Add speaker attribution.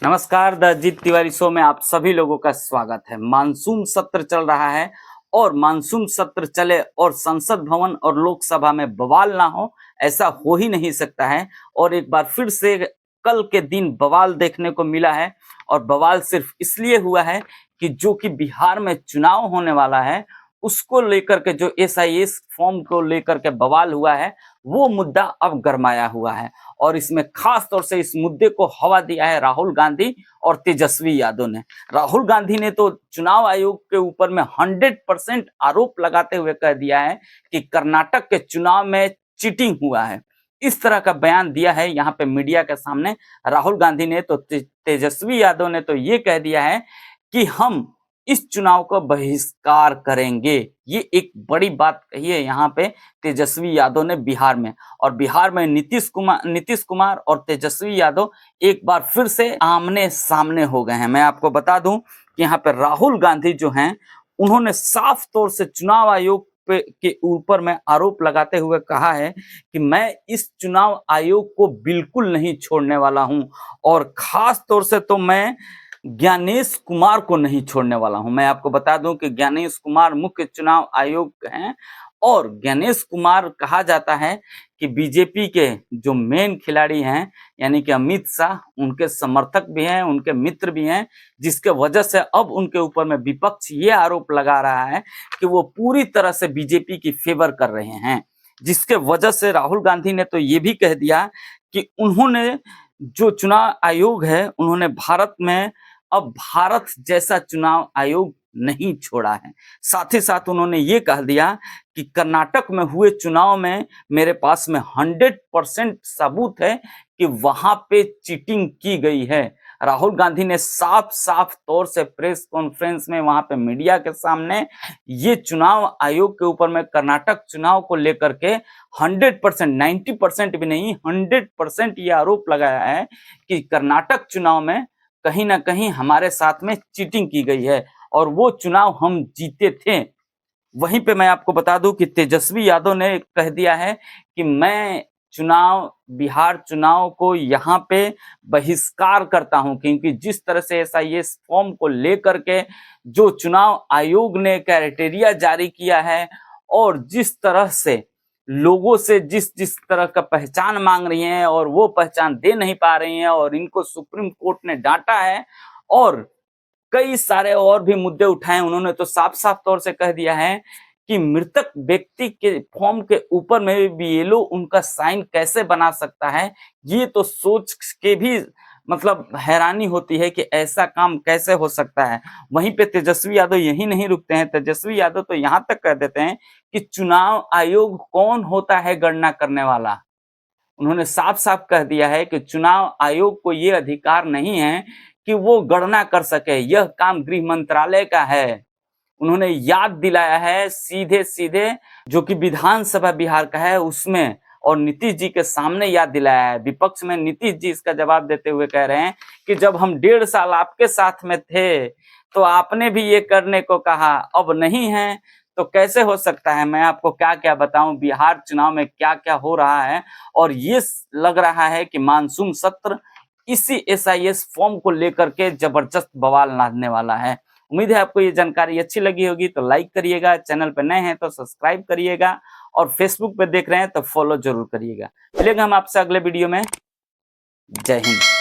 Speaker 1: नमस्कार, the Ajit Tiwari show में आप सभी लोगों का स्वागत है। मानसून सत्र चल रहा है और मानसून सत्र चले और संसद भवन और लोकसभा में बवाल ना हो, ऐसा हो ही नहीं सकता है। और एक बार फिर से कल के दिन बवाल देखने को मिला है और बवाल सिर्फ इसलिए हुआ है कि जो कि बिहार में चुनाव होने वाला है उसको लेकर के जो एसआईएस फॉर्म को लेकर के बवाल हुआ है वो मुद्दा अब गरमाया हुआ है। और इसमें खास तौर से इस मुद्दे को हवा दिया है राहुल गांधी और तेजस्वी यादव ने। राहुल गांधी ने तो चुनाव आयोग के ऊपर में 100% आरोप लगाते हुए कह दिया है कि कर्नाटक के चुनाव में चीटिंग हुआ है। इस तरह का बयान दिया है यहाँ पे मीडिया के सामने राहुल गांधी ने। तो तेजस्वी यादव ने तो ये कह दिया है कि हम इस चुनाव को बहिष्कार करेंगे। ये एक बड़ी बात कही है यहाँ पे तेजस्वी यादव ने बिहार में। और बिहार में नीतीश कुमार और तेजस्वी यादव एक बार फिर से आमने सामने हो गए हैं। मैं आपको बता दूं कि यहाँ पे राहुल गांधी जो हैं उन्होंने साफ तौर से चुनाव आयोग के ऊपर में आरोप लगाते हुए कहा है कि मैं इस चुनाव आयोग को बिल्कुल नहीं छोड़ने वाला हूं। और खास तौर से तो मैं ज्ञानेश कुमार को नहीं छोड़ने वाला हूं। मैं आपको बता दूं कि ज्ञानेश कुमार मुख्य चुनाव आयोग हैं और ज्ञानेश कुमार कहा जाता है कि बीजेपी के जो मेन खिलाड़ी हैं यानी कि अमित शाह उनके समर्थक भी हैं, उनके मित्र भी हैं, जिसके वजह से अब उनके ऊपर में विपक्ष ये आरोप लगा रहा है कि वो पूरी तरह से बीजेपी की फेवर कर रहे हैं। जिसके वजह से राहुल गांधी ने तो ये भी कह दिया कि उन्होंने जो चुनाव आयोग है उन्होंने भारत में अब भारत जैसा चुनाव आयोग नहीं छोड़ा है। साथ ही साथ उन्होंने ये कह दिया कि कर्नाटक में हुए चुनाव में मेरे पास में 100% सबूत है कि वहां पे चीटिंग की गई है। राहुल गांधी ने साफ साफ तौर से प्रेस कॉन्फ्रेंस में वहां पे मीडिया के सामने ये चुनाव आयोग के ऊपर में कर्नाटक चुनाव को लेकर के 100%, 90% भी नहीं, 100% ये आरोप लगाया है कि कर्नाटक चुनाव में कहीं ना कहीं हमारे साथ में चीटिंग की गई है और वो चुनाव हम जीते थे। वहीं पे मैं आपको बता दूं कि तेजस्वी यादव ने कह दिया है कि मैं बिहार चुनाव को यहाँ पे बहिष्कार करता हूं, क्योंकि जिस तरह से एसआईएस फॉर्म को लेकर के जो चुनाव आयोग ने क्राइटेरिया जारी किया है और जिस तरह से लोगों से जिस जिस तरह का पहचान मांग रही हैं और वो पहचान दे नहीं पा रही हैं और इनको सुप्रीम कोर्ट ने डांटा है और कई सारे और भी मुद्दे उठाए। उन्होंने तो साफ साफ तौर से कह दिया है कि मृतक व्यक्ति के फॉर्म के ऊपर में बीएलओ उनका साइन कैसे बना सकता है। ये तो सोच के भी मतलब हैरानी होती है कि ऐसा काम कैसे हो सकता है। वहीं पे तेजस्वी यादव यही नहीं रुकते हैं। तेजस्वी यादव तो यहाँ तक कह देते हैं कि चुनाव आयोग कौन होता है गणना करने वाला। उन्होंने साफ साफ कह दिया है कि चुनाव आयोग को ये अधिकार नहीं है कि वो गणना कर सके, यह काम गृह मंत्रालय का है। उन्होंने याद दिलाया है सीधे सीधे जो कि विधानसभा बिहार का है उसमें, और नीतीश जी के सामने याद दिलाया है। विपक्ष में नीतीश जी इसका जवाब देते हुए कह रहे हैं कि जब हम 1.5 साल आपके साथ में थे तो आपने भी ये करने को कहा, अब नहीं है तो कैसे हो सकता है। मैं आपको क्या क्या बताऊं बिहार चुनाव में क्या क्या हो रहा है। और ये लग रहा है कि मानसून सत्र इसी एसआईएस फॉर्म को लेकर के जबरदस्त बवाल लादने वाला है। उम्मीद है आपको ये जानकारी अच्छी लगी होगी तो लाइक करिएगा, चैनल पर नए हैं तो सब्सक्राइब करिएगा और फेसबुक पे देख रहे हैं तो फॉलो जरूर करिएगा। मिलेंगे हम आपसे अगले वीडियो में। जय हिंद।